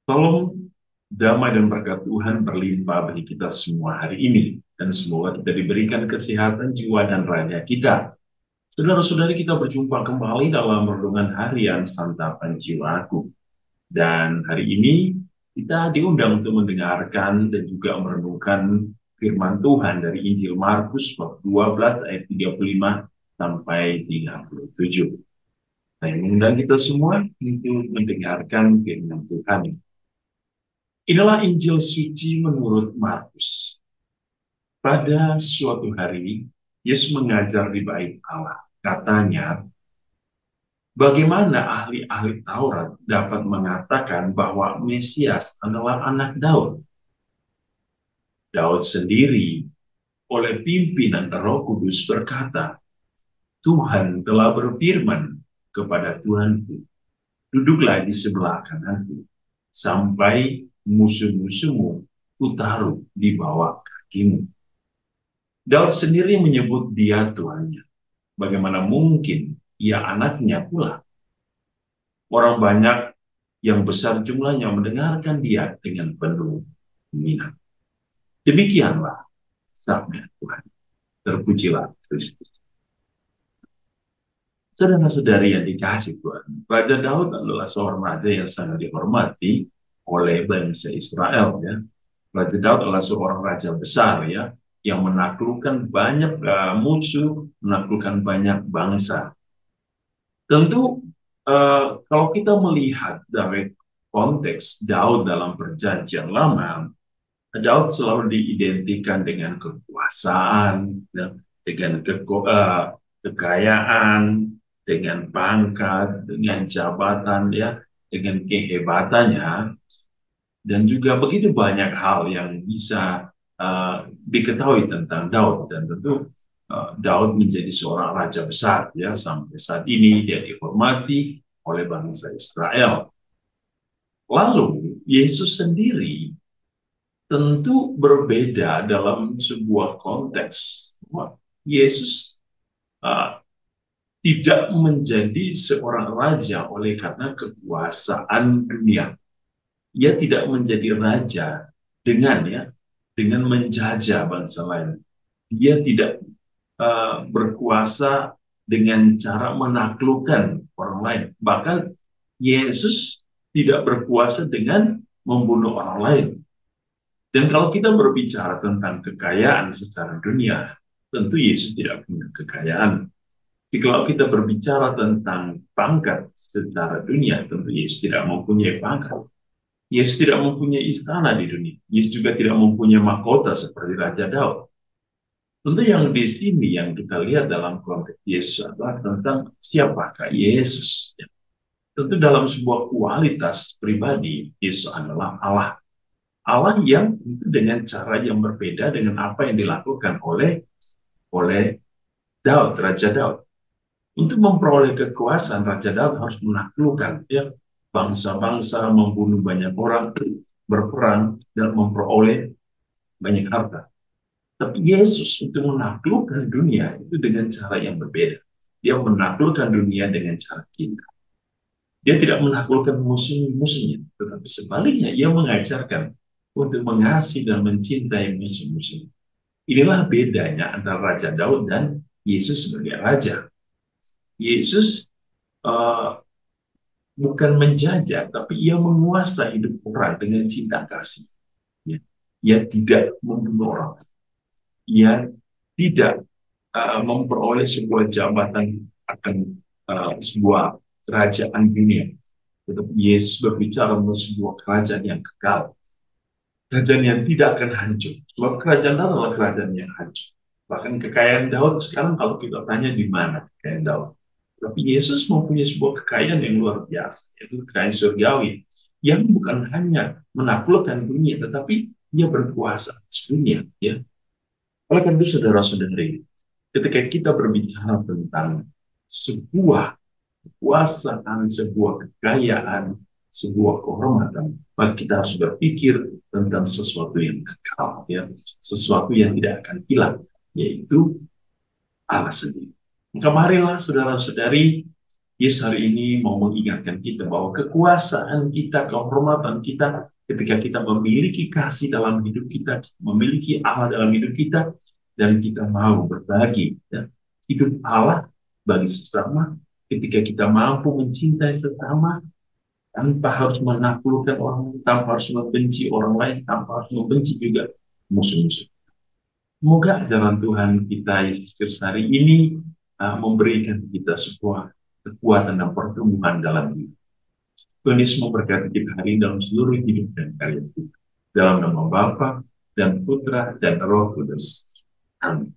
Tolong damai dan berkat Tuhan berlimpah bagi kita semua hari ini. Dan semoga kita diberikan kesehatan jiwa dan raga kita. Saudara-saudari, kita berjumpa kembali dalam renungan harian Santapan Jiwaku. Dan hari ini kita diundang untuk mendengarkan dan juga merenungkan firman Tuhan dari Injil Markus bab 12 ayat 35 sampai 37. Saya mengundang kita semua untuk mendengarkan firman Tuhan. Inilah Injil suci menurut Markus. Pada suatu hari, Yesus mengajar di bait Allah. Katanya, bagaimana ahli-ahli Taurat dapat mengatakan bahwa Mesias adalah anak Daud? Daud sendiri oleh pimpinan Roh Kudus berkata, Tuhan telah berfirman kepada Tuhanku, duduklah di sebelah kananku, sampai musuh-musuhmu kutaruh di bawah kakimu. Daud sendiri menyebut dia Tuhannya. Bagaimana mungkin ia anaknya pula? Orang banyak yang besar jumlahnya mendengarkan dia dengan penuh minat. Demikianlah sabda Tuhan. Terpujilah Kristus. Saudara-saudari yang dikasih Tuhan, Raja Daud adalah seorang raja yang sangat dihormati oleh bangsa Israel. Ya. Raja Daud adalah seorang raja besar, ya, yang menaklukkan banyak musuh, menaklukkan banyak bangsa. Tentu kalau kita melihat dari konteks Daud dalam Perjanjian Lama, Daud selalu diidentikan dengan kekuasaan, ya, dengan kekayaan, dengan pangkat, dengan jabatan, ya, dengan kehebatannya, dan juga begitu banyak hal yang bisa diketahui tentang Daud. Dan tentu Daud menjadi seorang raja besar, ya, sampai saat ini dia dihormati oleh bangsa Israel. Lalu Yesus sendiri tentu berbeda dalam sebuah konteks. Yesus tidak menjadi seorang raja oleh karena kekuasaan dunia. Ia tidak menjadi raja dengan menjajah bangsa lain. Dia tidak berkuasa dengan cara menaklukkan orang lain. Bahkan Yesus tidak berkuasa dengan membunuh orang lain. Dan kalau kita berbicara tentang kekayaan secara dunia, tentu Yesus tidak punya kekayaan. Jadi kalau kita berbicara tentang pangkat secara dunia, tentu Yesus tidak mempunyai pangkat. Yesus tidak mempunyai istana di dunia. Yesus juga tidak mempunyai mahkota seperti Raja Daud. Tentu yang di sini yang kita lihat dalam konteks Yesus adalah tentang siapakah Yesus. Tentu dalam sebuah kualitas pribadi, Yesus adalah Allah. Allah yang tentu dengan cara yang berbeda dengan apa yang dilakukan oleh Daud, Raja Daud. Untuk memperoleh kekuasaan, Raja Daud harus menaklukkan, ya, bangsa-bangsa, membunuh banyak orang, berperang, dan memperoleh banyak harta. Tapi Yesus untuk menaklukkan dunia itu dengan cara yang berbeda. Dia menaklukkan dunia dengan cara cinta. Dia tidak menaklukkan musuh-musuhnya, tetapi sebaliknya ia mengajarkan untuk mengasihi dan mencintai musuh-musuhnya. Inilah bedanya antara Raja Daud dan Yesus sebagai Raja. Yesus bukan menjajah, tapi ia menguasai hidup orang dengan cinta kasih. Ya. Ia tidak membunuh orang. Ia tidak memperoleh sebuah jabatan akan sebuah kerajaan dunia. Tetapi Yesus berbicara tentang sebuah kerajaan yang kekal. Kerajaan yang tidak akan hancur. Sebab kerajaan Daud adalah kerajaan yang hancur. Bahkan kekayaan Daud sekarang kalau kita tanya di mana kekayaan Daud. Tapi Yesus mempunyai sebuah kekayaan yang luar biasa. Yaitu kekayaan surgawi. yang bukan hanya menaklukkan dunia, tetapi dia berkuasa atas dunia. Ya. Oleh karena itu, saudara-saudari, ketika kita berbicara tentang sebuah kekuasaan, sebuah kekayaan, sebuah kehormatan, maka kita harus berpikir tentang sesuatu yang kekal, ya, sesuatu yang tidak akan hilang, yaitu Allah sendiri. Maka marilah saudara-saudari, Yesus hari ini mau mengingatkan kita bahwa kekuasaan kita, kehormatan kita, ketika kita memiliki kasih dalam hidup kita, memiliki Allah dalam hidup kita, dan kita mau berbagi, ya, hidup Allah bagi sesama, ketika kita mampu mencintai sesama, tanpa harus menaklukkan orang lain, tanpa harus membenci orang lain, tanpa harus membenci juga musuh-musuh. Semoga ajaran Tuhan kita Yesus Kristus hari ini memberikan kita sebuah kekuatan dan pertumbuhan dalam hidup. Tuhan Yesus memberkati kita hari ini dalam seluruh hidup dan karya kita. Dalam nama Bapa dan Putra dan Roh Kudus. Amin.